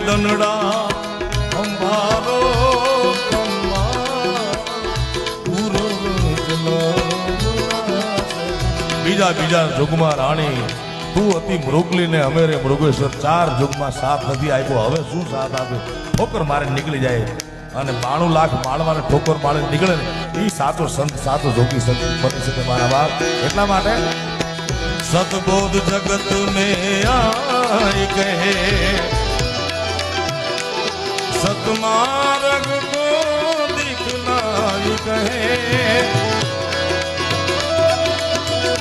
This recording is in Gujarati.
દનડા અંબારો બીજા બીજા યુગમાં રાણી તું હતી મૃગલી ને અમે રે મૃગેશ્વર 4 યુગમાં સાથ નથી આપ્યો હવે શું સાથ આપે ઠોકર મારે નીકળી જાય અને 92 લાખ માળવાને ઠોકર મારે નીકળે ને એ સાચો સંત સાચો જોગી સંત બની શકે મારા બાપ એટલા માટે સતબોધ જગત ને આઈ કહે સતમાર્ગ કો દિખલાઈ કહે